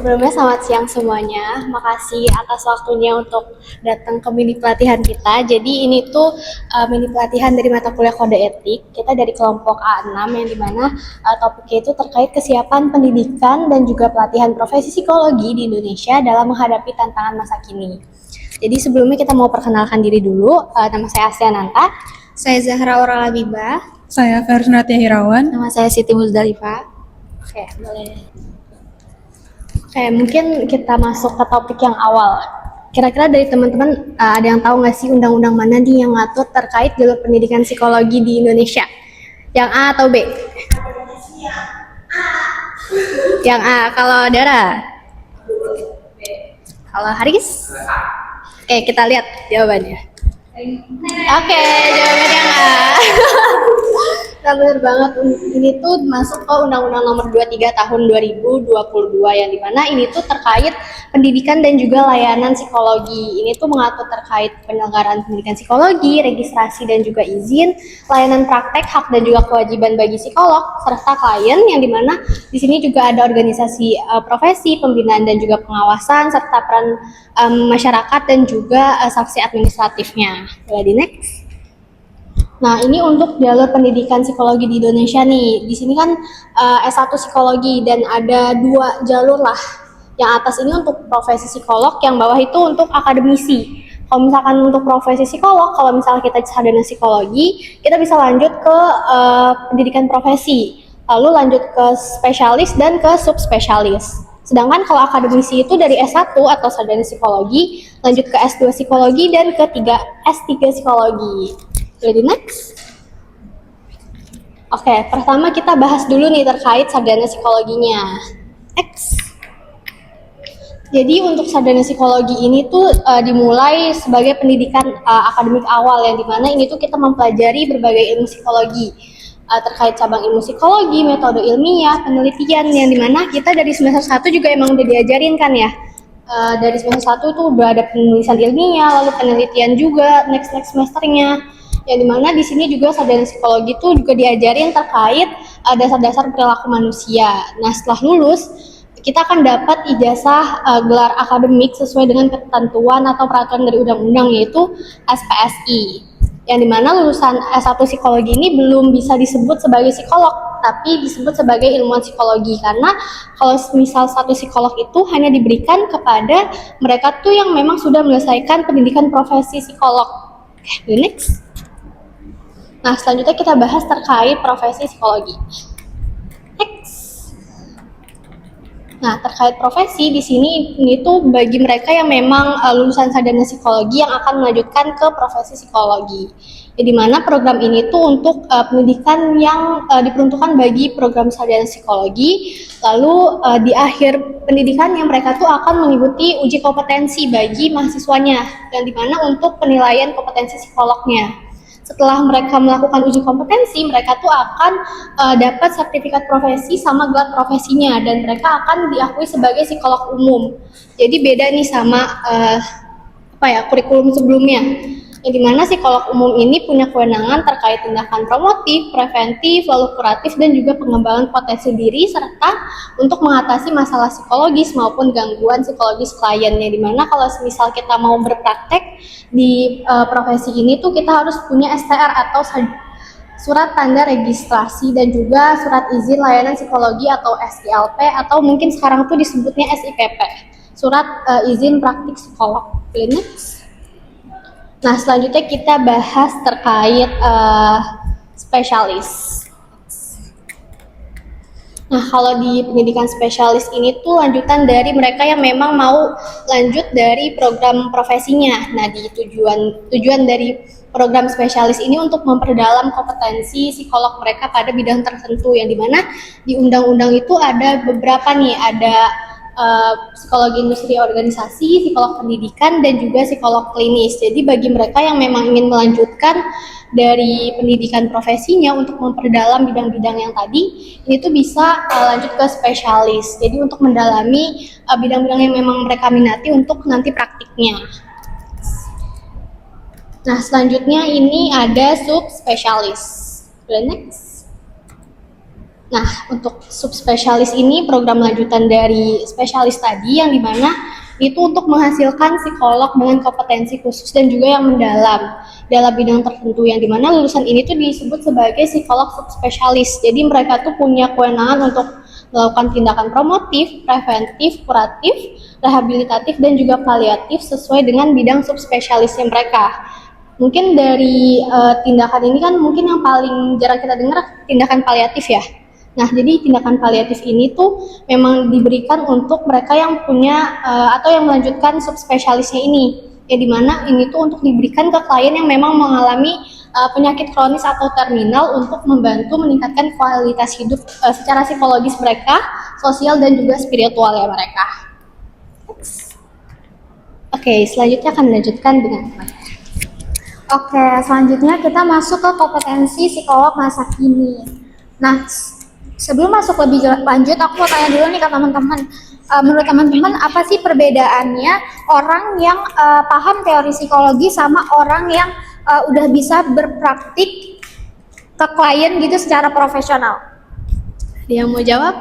Sebelumnya selamat siang semuanya. Makasih atas waktunya untuk datang ke mini pelatihan kita. Jadi ini tuh mini pelatihan dari mata kuliah kode etik. Kita dari kelompok A6 yang dimana topiknya itu terkait kesiapan pendidikan dan juga pelatihan profesi psikologi di Indonesia dalam menghadapi tantangan masa kini. Jadi sebelumnya kita mau perkenalkan diri dulu. Nama saya Asya Nanta. Saya Zahra Aurel Habibah. Saya Fersnatia Hirawan. Nama saya Siti Muzdalifah. Oke, boleh. Oke, mungkin kita masuk ke topik yang awal. Kira-kira dari teman-teman ada yang tahu nggak sih undang-undang mana nih yang ngatur terkait jalur pendidikan psikologi di Indonesia? Yang A atau B? Yang A. Kalau Dara? Kalau Haris? Oke, kita lihat jawabannya. Oke, jawabannya yang A. Nah, benar banget, ini tuh masuk ke Undang-Undang Nomor 23 Tahun 2022 yang dimana ini tuh terkait pendidikan dan juga layanan psikologi. Ini tuh mengatur terkait penyelenggaraan pendidikan psikologi, registrasi dan juga izin, layanan praktek, hak dan juga kewajiban bagi psikolog serta klien yang dimana di sini juga ada organisasi profesi, pembinaan dan juga pengawasan serta peran masyarakat dan juga sanksi administratifnya. Boleh di next. Nah, ini untuk jalur pendidikan psikologi di Indonesia nih. Di sini kan S1 psikologi dan ada 2 jalur lah. Yang atas ini untuk profesi psikolog, yang bawah itu untuk akademisi. Kalau misalkan untuk profesi psikolog, kalau misalnya kita sarjana psikologi, kita bisa lanjut ke pendidikan profesi. Lalu lanjut ke spesialis dan ke subspesialis. Sedangkan kalau akademisi itu dari S1 atau sarjana psikologi, lanjut ke S2 psikologi dan ke S3 psikologi. Jadi next. Oke, pertama kita bahas dulu nih terkait sarjana psikologinya. Next. Jadi untuk sarjana psikologi ini tuh dimulai sebagai pendidikan akademik awal yang dimana ini tuh kita mempelajari berbagai ilmu psikologi terkait cabang ilmu psikologi, metode ilmiah, penelitian yang dimana kita dari semester 1 juga emang udah diajarin kan ya. Dari semester 1 tuh udah ada penulisan ilmiah, lalu penelitian juga next semesternya. Yang dimana di sini juga sarjana psikologi itu juga diajarin terkait dasar-dasar perilaku manusia. Nah, setelah lulus kita akan dapat ijazah gelar akademik sesuai dengan ketentuan atau peraturan dari undang-undang yaitu SPSI. Yang dimana lulusan S1 psikologi ini belum bisa disebut sebagai psikolog, tapi disebut sebagai ilmuwan psikologi karena kalau misal satu psikolog itu hanya diberikan kepada mereka tuh yang memang sudah menyelesaikan pendidikan profesi psikolog. Oke, next. Nah, selanjutnya kita bahas terkait profesi psikologi. Next. Nah, terkait profesi di sini ini tuh bagi mereka yang memang lulusan sarjana psikologi yang akan melanjutkan ke profesi psikologi. Di mana program ini tuh untuk pendidikan yang diperuntukkan bagi program sarjana psikologi. Lalu di akhir pendidikan yang mereka tuh akan mengikuti uji kompetensi bagi mahasiswanya yang dimana untuk penilaian kompetensi psikolognya. Setelah mereka melakukan uji kompetensi, mereka tuh akan dapat sertifikat profesi sama gelar profesinya dan mereka akan diakui sebagai psikolog umum. Jadi beda nih sama kurikulum sebelumnya. Yang dimana psikolog umum ini punya kewenangan terkait tindakan promotif, preventif, lalu kuratif dan juga pengembangan potensi diri serta untuk mengatasi masalah psikologis maupun gangguan psikologis klien. Yang dimana kalau misal kita mau berpraktek di profesi ini tuh kita harus punya STR atau surat tanda registrasi dan juga surat izin layanan psikologi atau SILP atau mungkin sekarang tuh disebutnya SIPP, surat izin praktik psikolog klinik. Nah, selanjutnya kita bahas terkait spesialis. Nah, kalau di pendidikan spesialis ini tuh lanjutan dari mereka yang memang mau lanjut dari program profesinya. Nah, di tujuan dari program spesialis ini untuk memperdalam kompetensi psikolog mereka pada bidang tertentu yang dimana di undang-undang itu ada beberapa nih, ada psikologi industri organisasi, psikolog pendidikan, dan juga psikolog klinis. Jadi bagi mereka yang memang ingin melanjutkan dari pendidikan profesinya untuk memperdalam bidang-bidang yang tadi, ini tuh bisa lanjut ke spesialis. Jadi untuk mendalami bidang-bidang yang memang mereka minati untuk nanti praktiknya. Nah, selanjutnya ini ada subspesialis. Next. Nah, untuk subspesialis ini program lanjutan dari spesialis tadi yang dimana itu untuk menghasilkan psikolog dengan kompetensi khusus dan juga yang mendalam dalam bidang tertentu, yang dimana lulusan ini tuh disebut sebagai psikolog subspesialis. Jadi mereka tuh punya kewenangan untuk melakukan tindakan promotif, preventif, kuratif, rehabilitatif, dan juga paliatif sesuai dengan bidang subspesialisnya mereka. Mungkin dari tindakan ini kan mungkin yang paling jarang kita dengar tindakan paliatif ya. Nah, jadi tindakan paliatif ini tuh memang diberikan untuk mereka yang punya atau yang melanjutkan subspesialisnya ini. Ya, dimana ini tuh untuk diberikan ke klien yang memang mengalami penyakit kronis atau terminal untuk membantu meningkatkan kualitas hidup secara psikologis mereka, sosial dan juga spiritual ya mereka. Oke, selanjutnya akan dilanjutkan dengan Oke, selanjutnya kita masuk ke kompetensi psikolog masa kini. Nah, sebelum masuk lebih lanjut, aku mau tanya dulu nih ke teman-teman. Menurut teman-teman, apa sih perbedaannya orang yang paham teori psikologi sama orang yang udah bisa berpraktik ke klien gitu secara profesional? Ada yang mau jawab?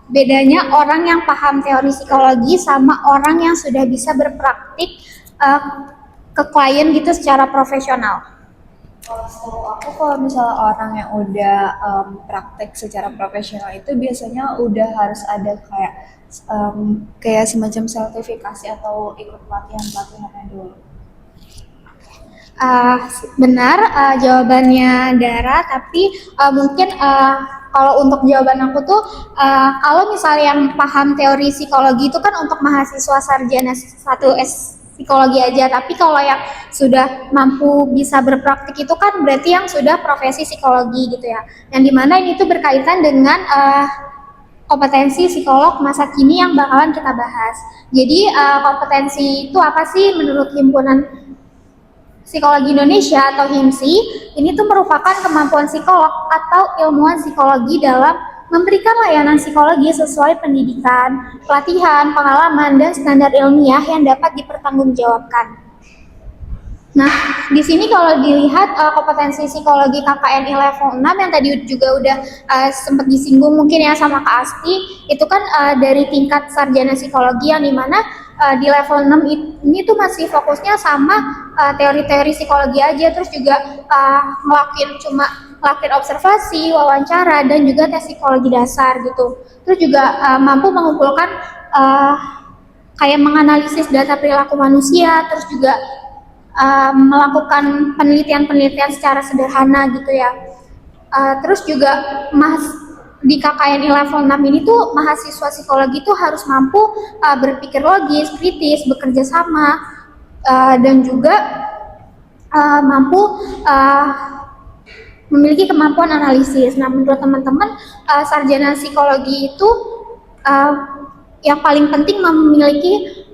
Bedanya orang yang paham teori psikologi sama orang yang sudah bisa berpraktik ke klien gitu secara profesional. Setahu aku kalau misalnya orang yang udah praktek secara profesional itu biasanya udah harus ada kayak semacam sertifikasi atau ikut pelatihannya dulu. Benar, jawabannya Dara, tapi mungkin kalau untuk jawaban aku tuh kalau misalnya yang paham teori psikologi itu kan untuk mahasiswa sarjana 1S psikologi aja, tapi kalau yang sudah mampu bisa berpraktik itu kan berarti yang sudah profesi psikologi gitu ya, yang dimana ini tuh berkaitan dengan kompetensi psikolog masa kini yang bakalan kita bahas. Jadi kompetensi itu apa sih menurut Himpunan Psikologi Indonesia atau HIMSI? Ini tuh merupakan kemampuan psikolog atau ilmuwan psikologi dalam memberikan layanan psikologi sesuai pendidikan, pelatihan, pengalaman, dan standar ilmiah yang dapat dipertanggungjawabkan. Nah, di sini kalau dilihat kompetensi psikologi KKNI level 6 yang tadi juga udah sempat disinggung mungkin ya sama Kak Asti, itu kan dari tingkat sarjana psikologi yang dimana di level 6 ini tuh masih fokusnya sama teori-teori psikologi aja, terus juga ngelakuin observasi, wawancara, dan juga tes psikologi dasar gitu. Terus juga mampu mengumpulkan kayak menganalisis data perilaku manusia, terus juga melakukan penelitian-penelitian secara sederhana gitu ya. Terus juga di KKNI level 6 ini tuh mahasiswa psikologi tuh harus mampu berpikir logis, kritis, bekerja sama, dan juga mampu memiliki kemampuan analisis. Nah, menurut teman-teman sarjana psikologi itu yang paling penting memiliki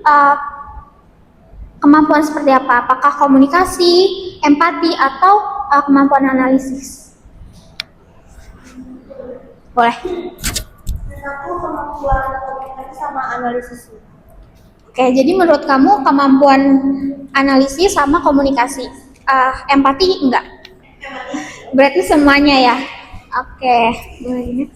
kemampuan seperti apa? Apakah komunikasi, empati, atau kemampuan analisis? Boleh. Aku kemampuan komunikasi sama analisis. Oke, jadi menurut kamu kemampuan analisis sama komunikasi, empati enggak? Berarti semuanya ya? Oke, boleh.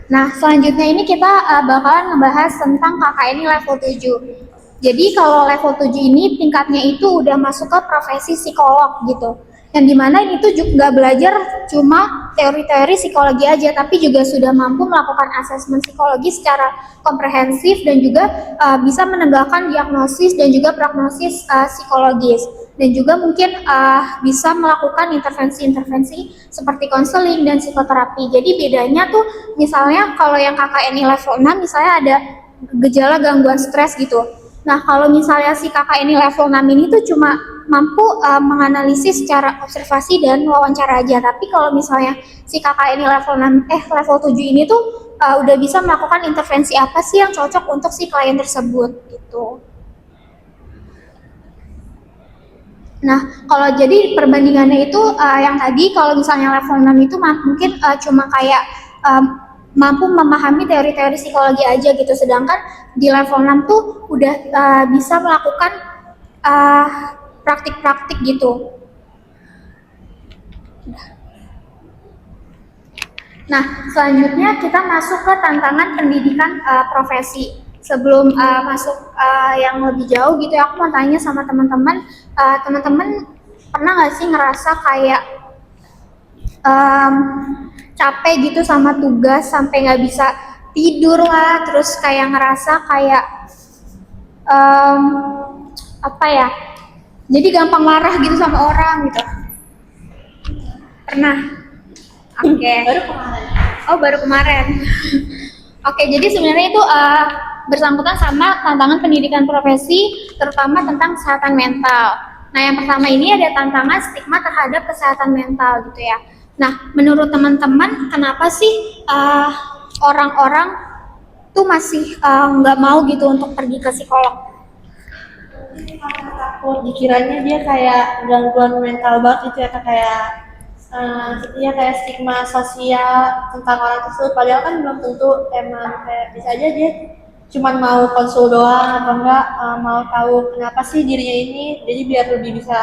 Nah, selanjutnya ini kita bakalan ngebahas tentang KKNI level 7. Jadi kalau level 7 ini tingkatnya itu udah masuk ke profesi psikolog gitu. Yang dimana ini tuh juga nggak belajar cuma teori-teori psikologi aja, tapi juga sudah mampu melakukan asesmen psikologi secara komprehensif dan juga bisa menegakkan diagnosis dan juga prognosis psikologis. Dan juga mungkin bisa melakukan intervensi-intervensi seperti konseling dan psikoterapi. Jadi bedanya tuh misalnya kalau yang KKNI level 6 misalnya ada gejala gangguan stres gitu. Nah, kalau misalnya si KKNI level 6 ini tuh cuma mampu menganalisis secara observasi dan wawancara aja. Tapi kalau misalnya si KKNI level 7 ini tuh udah bisa melakukan intervensi apa sih yang cocok untuk si klien tersebut gitu. Nah, kalau jadi perbandingannya itu yang tadi kalau misalnya level 6 itu mungkin cuma kayak mampu memahami teori-teori psikologi aja gitu, sedangkan di level 6 tuh udah bisa melakukan praktik-praktik gitu. Nah, selanjutnya kita masuk ke tantangan pendidikan profesi. Sebelum masuk yang lebih jauh gitu ya, aku mau tanya sama teman-teman, teman-teman pernah nggak sih ngerasa kayak capek gitu sama tugas sampai nggak bisa tidur lah, terus kayak ngerasa kayak em, apa ya? Jadi gampang marah gitu sama orang gitu. Pernah? Oke. Baru kemarin. Oh, baru kemarin. Oke, jadi sebenarnya itu bersangkutan sama tantangan pendidikan profesi, terutama tentang kesehatan mental. Nah, yang pertama ini ada tantangan stigma terhadap kesehatan mental gitu ya. Nah, menurut teman-teman, kenapa sih orang-orang tuh masih nggak mau gitu untuk pergi ke psikolog? Takut dikiranya dia kayak gangguan mental banget gitu ya, kayak sepertinya kayak stigma sosial tentang orang tersebut, padahal kan belum tentu, emang kayak bisa aja dia cuman mau konsul doang atau enggak mau tahu kenapa sih dirinya ini, jadi biar lebih bisa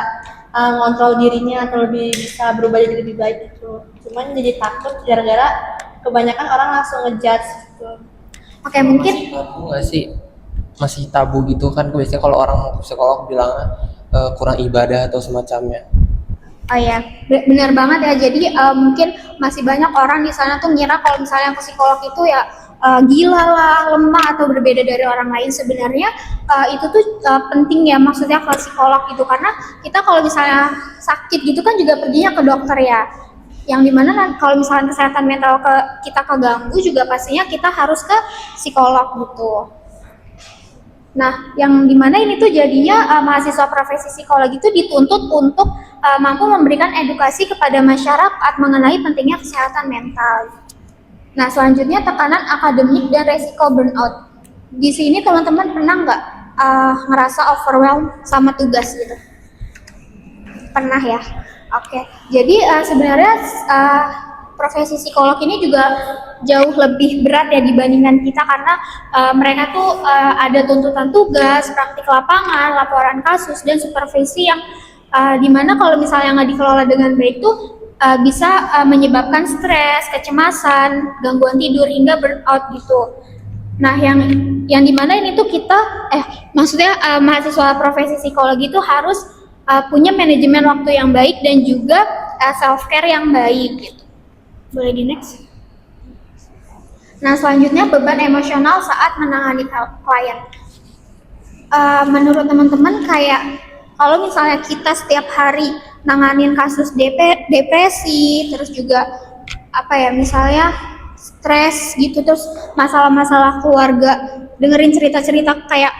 ngontrol dirinya atau lebih bisa berubah jadi lebih baik gitu. Cuman jadi takut gara-gara kebanyakan orang langsung ngejudge gitu. Oke, mungkin Masih tabu nggak sih? Masih tabu gitu kan, biasanya kalau orang mau ke psikolog bilangnya kurang ibadah atau semacamnya. oh ya, benar banget ya. Jadi mungkin masih banyak orang di sana tuh ngira kalau misalnya ke psikolog itu ya gila lah, lemah atau berbeda dari orang lain. Sebenarnya itu tuh penting ya, maksudnya ke psikolog itu, karena kita kalau misalnya sakit gitu kan juga perginya ke dokter ya. Yang dimana kalau misalnya kesehatan mental kita keganggu juga pastinya kita harus ke psikolog gitu. Nah, yang dimana ini tuh jadinya mahasiswa profesi psikologi itu dituntut untuk mampu memberikan edukasi kepada masyarakat mengenai pentingnya kesehatan mental. Nah, selanjutnya tekanan akademik dan resiko burnout. Di sini teman-teman pernah nggak ngerasa overwhelmed sama tugas gitu? Pernah ya? Oke. Jadi sebenarnya profesi psikolog ini juga jauh lebih berat ya dibandingkan kita, karena mereka tuh ada tuntutan tugas, praktik lapangan, laporan kasus, dan supervisi yang dimana kalau misalnya nggak dikelola dengan baik tuh bisa menyebabkan stres, kecemasan, gangguan tidur, hingga burnout gitu. Nah, yang dimana ini tuh kita, maksudnya mahasiswa profesi psikologi itu harus punya manajemen waktu yang baik dan juga self care yang baik gitu. Boleh di next. Nah, selanjutnya beban emosional saat menangani klien. Menurut teman-teman kayak kalau misalnya kita setiap hari nanganin kasus depresi, terus juga apa ya, misalnya stres gitu, terus masalah-masalah keluarga, dengerin cerita-cerita kayak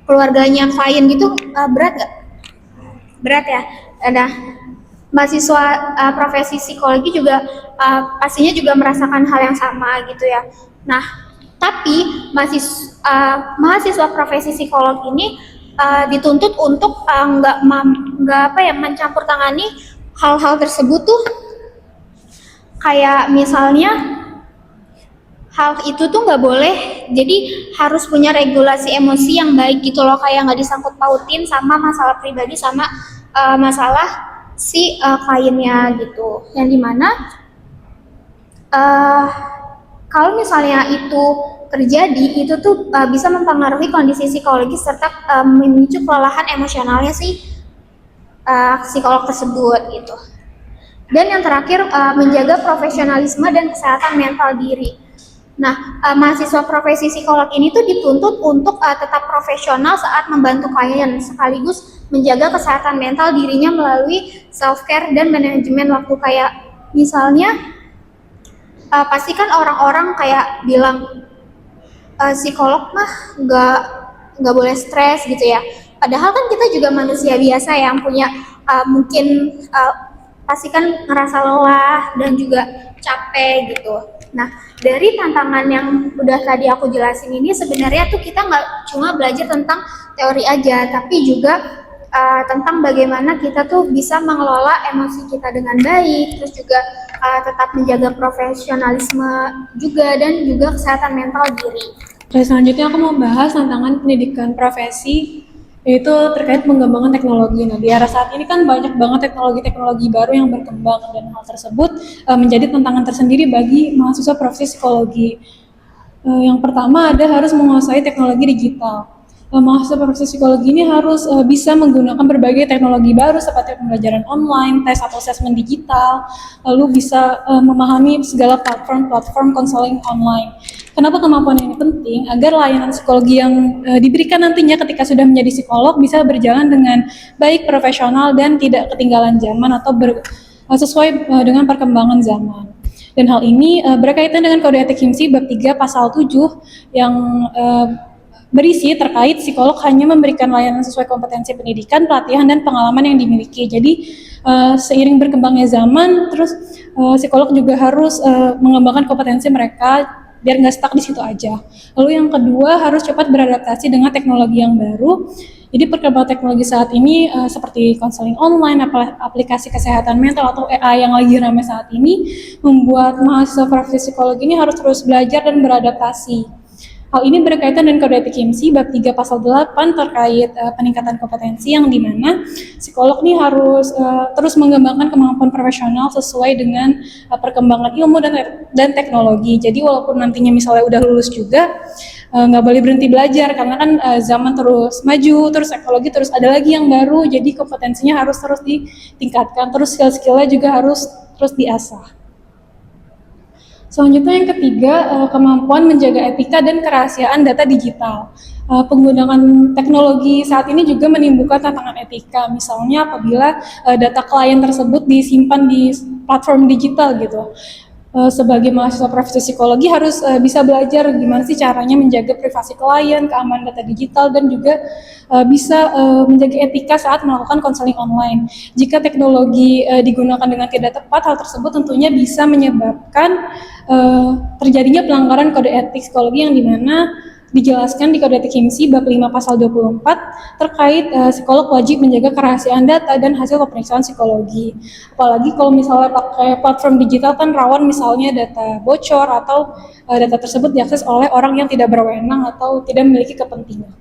keluarganya klien gitu, berat gak? Berat ya. Nah, mahasiswa profesi psikologi juga pastinya juga merasakan hal yang sama gitu ya. Nah, tapi mahasiswa profesi psikolog ini dituntut untuk nggak mencampur tangani hal-hal tersebut tuh, kayak misalnya hal itu tuh nggak boleh, jadi harus punya regulasi emosi yang baik gitu loh, kayak nggak disangkut pautin sama masalah pribadi sama masalah si kliennya gitu. Yang dimana kalau misalnya itu terjadi, itu tuh bisa mempengaruhi kondisi psikologis serta memicu kelelahan emosionalnya si psikolog tersebut gitu. Dan yang terakhir, menjaga profesionalisme dan kesehatan mental diri. Nah, mahasiswa profesi psikolog ini tuh dituntut untuk tetap profesional saat membantu klien, sekaligus menjaga kesehatan mental dirinya melalui self care dan manajemen waktu. Kayak misalnya pasti kan orang-orang kayak bilang psikolog mah nggak boleh stres gitu ya. Padahal kan kita juga manusia biasa yang punya mungkin pasti kan ngerasa lelah dan juga capek gitu. Nah, dari tantangan yang udah tadi aku jelasin ini, sebenarnya tuh kita nggak cuma belajar tentang teori aja, tapi juga tentang bagaimana kita tuh bisa mengelola emosi kita dengan baik, terus juga tetap menjaga profesionalisme juga, dan juga kesehatan mental diri. Terus selanjutnya aku mau bahas tantangan pendidikan profesi yaitu terkait pengembangan teknologi. Nah, di era saat ini kan banyak banget teknologi-teknologi baru yang berkembang dan hal tersebut menjadi tantangan tersendiri bagi mahasiswa profesi psikologi. Yang pertama ada harus menguasai teknologi digital. Mahasiswa profesi psikologi ini harus bisa menggunakan berbagai teknologi baru seperti pembelajaran online, tes atau assessment digital, lalu bisa memahami segala platform konseling online. Kenapa kemampuan ini penting? Agar layanan psikologi yang diberikan nantinya ketika sudah menjadi psikolog bisa berjalan dengan baik, profesional, dan tidak ketinggalan zaman atau sesuai dengan perkembangan zaman. Dan hal ini berkaitan dengan Kode Etik HIMSI bab 3 pasal 7 yang berisi terkait psikolog hanya memberikan layanan sesuai kompetensi pendidikan, pelatihan, dan pengalaman yang dimiliki. Jadi seiring berkembangnya zaman, terus psikolog juga harus mengembangkan kompetensi mereka biar nggak stuck di situ aja. Lalu yang kedua harus cepat beradaptasi dengan teknologi yang baru. Jadi perkembangan teknologi saat ini seperti konseling online, aplikasi kesehatan mental atau AI yang lagi ramai saat ini membuat mahasiswa profesi psikologi ini harus terus belajar dan beradaptasi. Hal ini berkaitan dengan Kode Etik HIMSI bab 3 pasal 8 terkait peningkatan kompetensi yang dimana psikolog ini harus terus mengembangkan kemampuan profesional sesuai dengan perkembangan ilmu dan teknologi. Jadi walaupun nantinya misalnya udah lulus juga nggak boleh berhenti belajar karena kan zaman terus maju, terus teknologi terus ada lagi yang baru, jadi kompetensinya harus terus ditingkatkan, terus skill-skillnya juga harus terus diasah. Selanjutnya yang ketiga, kemampuan menjaga etika dan kerahasiaan data digital. Penggunaan teknologi saat ini juga menimbulkan tantangan etika, misalnya apabila data klien tersebut disimpan di platform digital gitu. Sebagai mahasiswa profesi psikologi harus bisa belajar gimana sih caranya menjaga privasi klien, keamanan data digital, dan juga bisa menjaga etika saat melakukan konseling online. Jika teknologi digunakan dengan tidak tepat, hal tersebut tentunya bisa menyebabkan terjadinya pelanggaran kode etik psikologi yang dimana dijelaskan di Kode Etik HIMSI bab 5 pasal 24 terkait psikolog wajib menjaga kerahasiaan data dan hasil pemeriksaan psikologi. Apalagi kalau misalnya pakai platform digital kan rawan misalnya data bocor atau data tersebut diakses oleh orang yang tidak berwenang atau tidak memiliki kepentingan.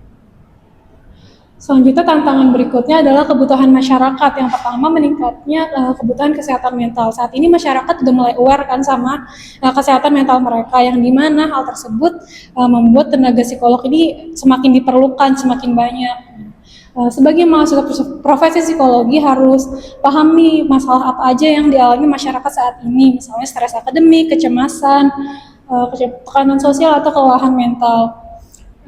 Selanjutnya tantangan berikutnya adalah kebutuhan masyarakat. Yang pertama meningkatnya kebutuhan kesehatan mental. Saat ini masyarakat sudah mulai aware kan sama kesehatan mental mereka, yang dimana hal tersebut membuat tenaga psikolog ini semakin diperlukan, semakin banyak. Sebagai mahasiswa profesi psikologi harus pahami masalah apa aja yang dialami masyarakat saat ini, misalnya stres akademik, kecemasan, tekanan sosial atau kelelahan mental.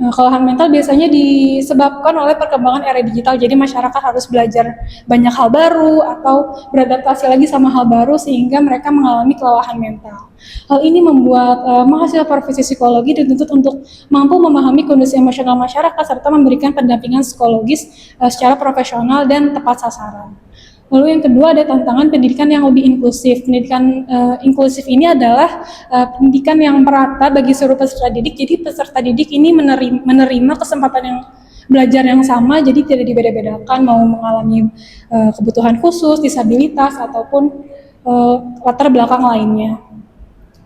Kelelahan mental biasanya disebabkan oleh perkembangan era digital, jadi masyarakat harus belajar banyak hal baru atau beradaptasi lagi sama hal baru sehingga mereka mengalami kelelahan mental. Hal ini membuat mahasiswa profesi psikologi dituntut untuk mampu memahami kondisi emosional masyarakat serta memberikan pendampingan psikologis secara profesional dan tepat sasaran. Lalu yang kedua ada tantangan pendidikan yang lebih inklusif. Pendidikan inklusif ini adalah pendidikan yang merata bagi seluruh peserta didik. Jadi peserta didik ini menerima kesempatan yang belajar yang sama, jadi tidak dibeda-bedakan mau mengalami kebutuhan khusus, disabilitas ataupun latar belakang lainnya.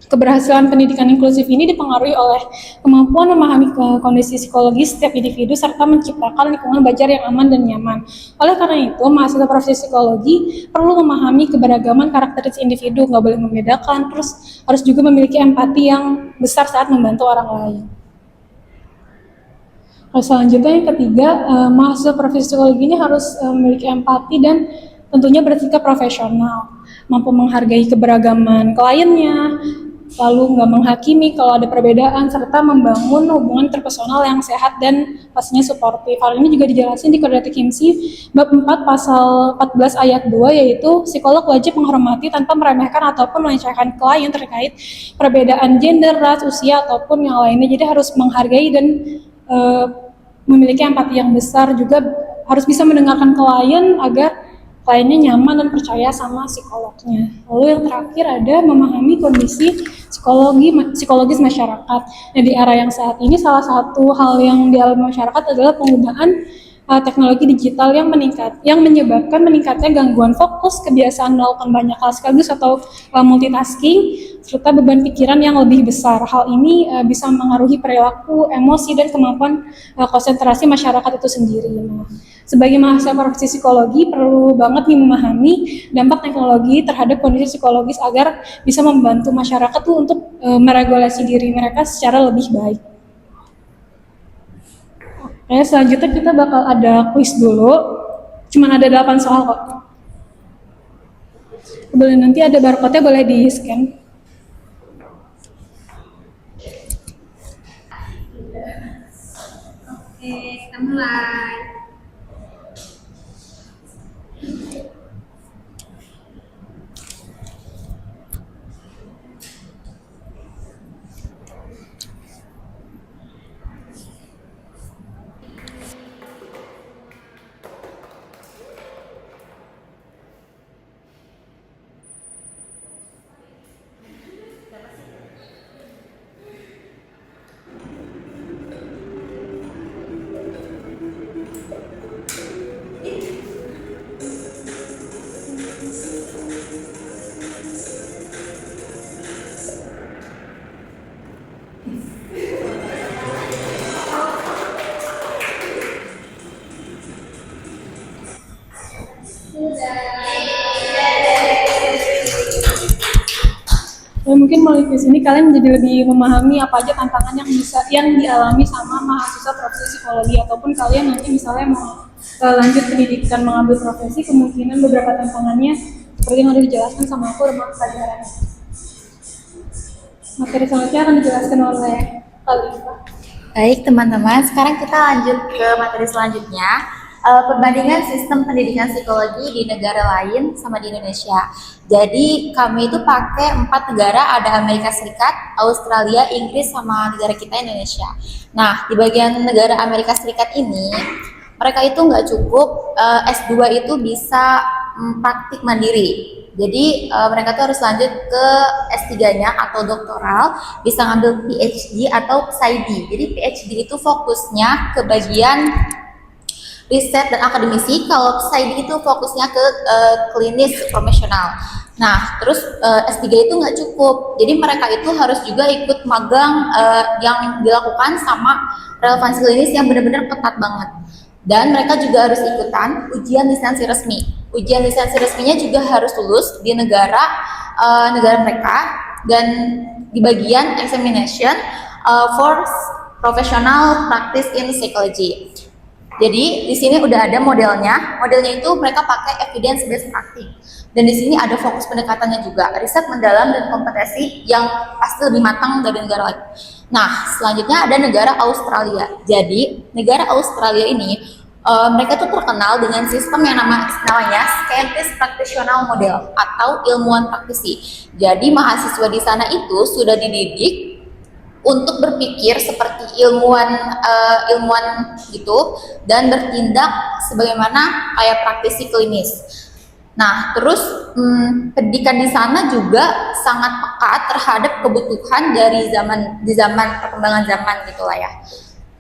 Keberhasilan pendidikan inklusif ini dipengaruhi oleh kemampuan memahami kondisi psikologis setiap individu serta menciptakan lingkungan belajar yang aman dan nyaman. Oleh karena itu, mahasiswa profesi psikologi perlu memahami keberagaman karakteristik individu, nggak boleh membedakan, terus harus juga memiliki empati yang besar saat membantu orang lain. Selanjutnya yang ketiga, mahasiswa profesi psikologi ini harus memiliki empati dan tentunya bersikap profesional, mampu menghargai keberagaman kliennya, lalu nggak menghakimi kalau ada perbedaan, serta membangun hubungan interpersonal yang sehat dan pastinya suportif. Hal ini juga dijelasin di Kode Etik HIMSI bab 4 pasal 14 ayat 2, yaitu psikolog wajib menghormati tanpa meremehkan ataupun melecehkan klien terkait perbedaan gender, ras, usia, ataupun yang lainnya. Jadi harus menghargai dan memiliki empati yang besar, juga harus bisa mendengarkan klien agar kliennya nyaman dan percaya sama psikolognya. Lalu yang terakhir ada memahami kondisi psikologis masyarakat. Nah, di era yang saat ini salah satu hal yang dialami masyarakat adalah penggunaan teknologi digital yang menyebabkan meningkatnya gangguan fokus, kebiasaan melakukan banyak hal sekaligus atau multitasking, serta beban pikiran yang lebih besar. Hal ini bisa mempengaruhi perilaku, emosi, dan kemampuan konsentrasi masyarakat itu sendiri. Nah, sebagai mahasiswa profesi psikologi, perlu banget nih memahami dampak teknologi terhadap kondisi psikologis agar bisa membantu masyarakat tuh untuk meregulasi diri mereka secara lebih baik. Oke, selanjutnya kita bakal ada kuis dulu. Cuman ada 8 soal kok. Boleh nanti ada barcode-nya, boleh di-scan. Oke, kita mulai. Ya, mungkin melalui kuis ini kalian jadi lebih memahami apa aja tantangan yang dialami sama mahasiswa profesi psikologi, ataupun kalian nanti misalnya mau lanjut pendidikan mengambil profesi, kemungkinan beberapa tantangannya seperti yang udah dijelaskan sama aku dalam pelajaran. Materi selanjutnya akan dijelaskan oleh Khalifah. Baik teman-teman, sekarang kita lanjut ke materi selanjutnya. Perbandingan sistem pendidikan psikologi di negara lain sama di Indonesia. Jadi kami itu pakai 4 negara, ada Amerika Serikat, Australia, Inggris, sama negara kita Indonesia. Nah, di bagian negara Amerika Serikat ini, mereka itu nggak cukup S2 itu bisa praktik mandiri. Jadi mereka tuh harus lanjut ke S3-nya atau doktoral, bisa ngambil PhD atau PsyD. Jadi PhD itu fokusnya ke bagian riset dan akademisi, kalau PsyD itu fokusnya ke klinis profesional. Nah, terus S3 itu nggak cukup, jadi mereka itu harus juga ikut magang yang dilakukan sama relevansi klinis yang benar-benar ketat banget. Dan mereka juga harus ikutan ujian lisensi resmi. Ujian lisensi resminya juga harus lulus di negara mereka, dan di bagian examination for professional practice in psychology. Jadi di sini udah ada modelnya. Modelnya itu mereka pakai evidence based practice. Dan di sini ada fokus pendekatannya juga, riset mendalam dan kompetensi yang pasti lebih matang dari negara lain. Nah, selanjutnya ada negara Australia. Jadi negara Australia ini mereka tuh terkenal dengan sistem yang namanya Scientist Practitioner Model atau ilmuwan praktisi. Jadi mahasiswa di sana itu sudah dididik untuk berpikir seperti ilmuwan gitu, dan bertindak sebagaimana kayak praktisi klinis. Nah, terus pendidikan di sana juga sangat peka terhadap kebutuhan dari zaman perkembangan zaman gitulah ya.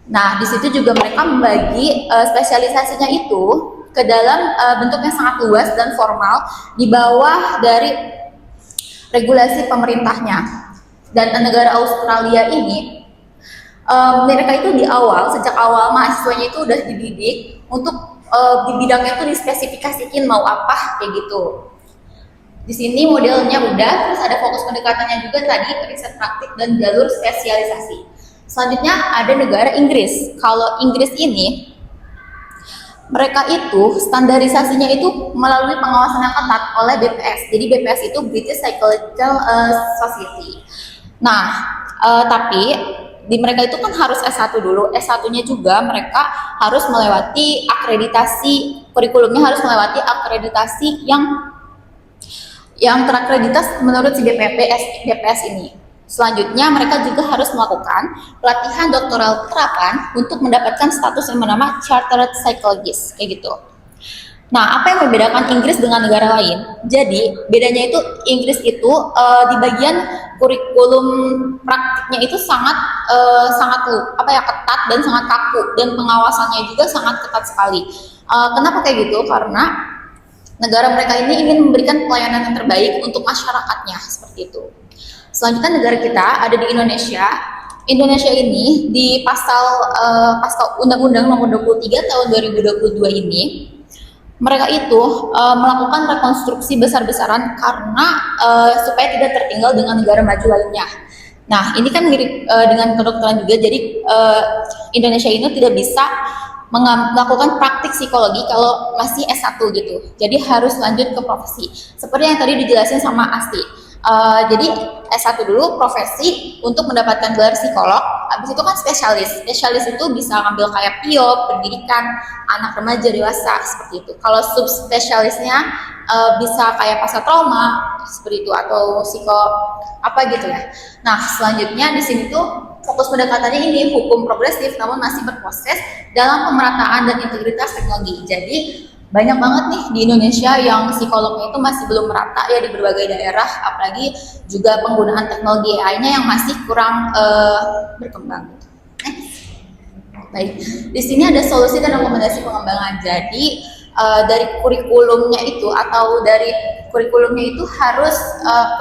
Nah, di situ juga mereka membagi spesialisasinya itu ke dalam bentuk yang sangat luas dan formal di bawah dari regulasi pemerintahnya. Dan negara Australia ini, mereka itu sejak awal mahasiswanya itu udah dididik untuk di bidangnya itu dispesifikasikan mau apa kayak gitu. Di sini modelnya udah, terus ada fokus pendekatannya juga tadi, riset praktik dan jalur spesialisasi. Selanjutnya ada negara Inggris. Kalau Inggris ini, mereka itu standarisasinya itu melalui pengawasan yang ketat oleh BPS. Jadi BPS itu British Psychological Society. Nah, tapi di mereka itu kan harus S1 dulu. S1-nya juga mereka harus melewati akreditasi, kurikulumnya harus melewati akreditasi yang terakreditasi menurut si BPS ini. Selanjutnya mereka juga harus melakukan pelatihan doktoral terapan untuk mendapatkan status yang bernama Chartered Psychologist kayak gitu. Nah, apa yang membedakan Inggris dengan negara lain? Jadi, bedanya itu Inggris itu di bagian kurikulum praktiknya itu ketat dan sangat kaku, dan pengawasannya juga sangat ketat sekali. Kenapa kayak gitu? Karena negara mereka ini ingin memberikan pelayanan yang terbaik untuk masyarakatnya, seperti itu. Selanjutnya negara kita ada di Indonesia. Indonesia ini di pasal Undang-Undang Nomor 23 Tahun 2022 ini, mereka itu melakukan rekonstruksi besar-besaran karena supaya tidak tertinggal dengan negara maju lainnya. Nah, ini kan mirip dengan kedokteran juga. Jadi Indonesia ini tidak bisa melakukan praktik psikologi kalau masih S1 gitu. Jadi harus lanjut ke profesi. Seperti yang tadi dijelasin sama Asti. Jadi S1 dulu profesi untuk mendapatkan gelar psikolog, habis itu kan spesialis. Spesialis itu bisa ngambil kayak PIO, pendidikan anak remaja dewasa, seperti itu. Kalau subspesialisnya bisa kayak pasca trauma, seperti itu, atau apa gitu ya. Nah, selanjutnya di sini tuh fokus pendekatannya ini hukum progresif namun masih berproses dalam pemerataan dan integritas teknologi. Jadi banyak banget nih di Indonesia yang psikolognya itu masih belum merata ya di berbagai daerah, apalagi juga penggunaan teknologi AI-nya yang masih kurang berkembang. Baik, di sini ada solusi dan rekomendasi pengembangan. Jadi dari kurikulumnya itu harus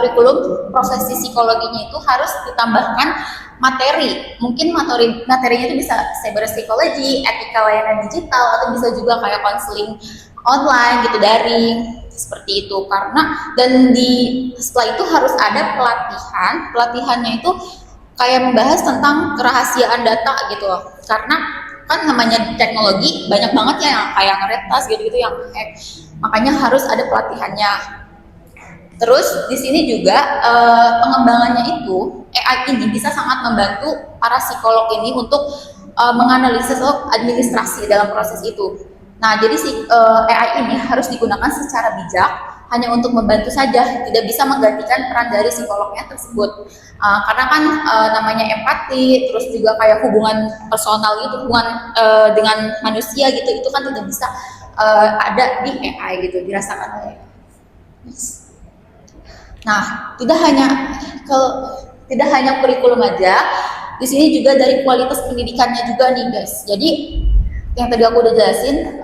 kurikulum profesi psikologinya itu harus ditambahkan materi. Mungkin materinya itu bisa cyber psychology, etika layanan digital, atau bisa juga kayak konseling online gitu, daring, seperti itu. Karena setelah itu harus ada pelatihannya itu kayak membahas tentang kerahasiaan data gitu loh. Karena kan namanya teknologi banyak banget ya yang kayak ngeretas gitu-gitu, yang hack. Makanya harus ada pelatihannya. Terus di sini juga pengembangannya itu AI ini bisa sangat membantu para psikolog ini untuk menganalisis administrasi dalam proses itu. Nah, jadi AI ini harus digunakan secara bijak, hanya untuk membantu saja, tidak bisa menggantikan peran dari psikolognya tersebut. Karena kan namanya empati, terus juga kayak hubungan personal gitu, hubungan dengan manusia gitu, itu kan tidak bisa ada di AI gitu, dirasakan oleh AI. Nah, tidak hanya kurikulum aja, di sini juga dari kualitas pendidikannya juga nih guys. Jadi yang tadi aku udah jelasin,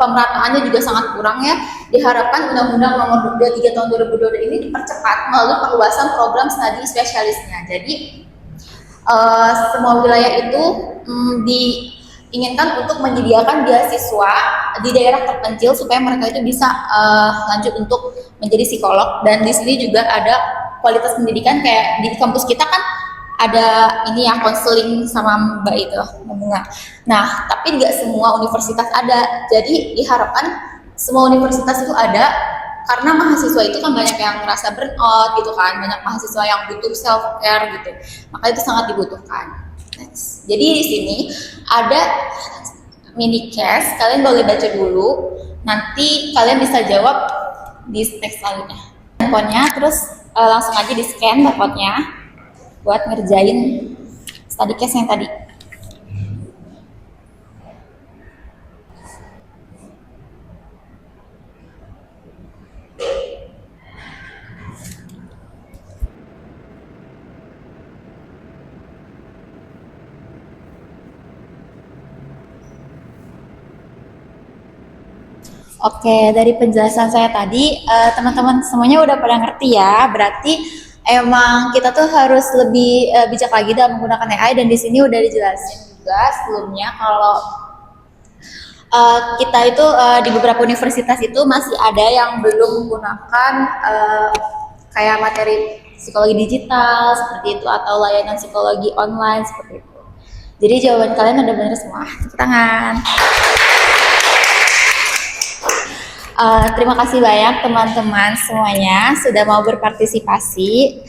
pemerataannya juga sangat kurang ya. Diharapkan Undang-Undang Nomor 23 Tahun 2022 ini dipercepat melalui perluasan program studi spesialisnya. Jadi semua wilayah itu diinginkan untuk menyediakan beasiswa di daerah terpencil supaya mereka itu bisa lanjut untuk menjadi psikolog. Dan di sini juga ada kualitas pendidikan, kayak di kampus kita kan ada ini ya, konseling sama Mbak itu, Bunga. Nah, tapi nggak semua universitas ada. Jadi diharapkan semua universitas itu ada, karena mahasiswa itu kan banyak yang ngerasa burnout gitu kan, banyak mahasiswa yang butuh self care gitu. Maka itu sangat dibutuhkan. Next. Jadi di sini ada mini case, kalian boleh baca dulu. Nanti kalian bisa jawab di next selanjutnya. Barcode-nya, terus langsung aja di scan barcode-nya buat ngerjain study case yang tadi. Oke, dari penjelasan saya tadi, teman-teman semuanya udah pada ngerti ya. Berarti emang kita tuh harus lebih bijak lagi dalam menggunakan AI, dan di sini udah dijelasin juga sebelumnya kalau kita itu di beberapa universitas itu masih ada yang belum menggunakan kayak materi psikologi digital seperti itu, atau layanan psikologi online seperti itu. Jadi jawaban kalian udah benar semua. Tepuk tangan. Terima kasih banyak teman-teman semuanya sudah mau berpartisipasi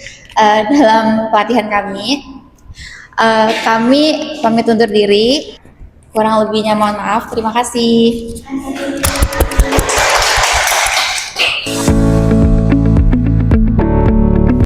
dalam pelatihan kami. Kami pamit undur diri. Kurang lebihnya mohon maaf. Terima kasih.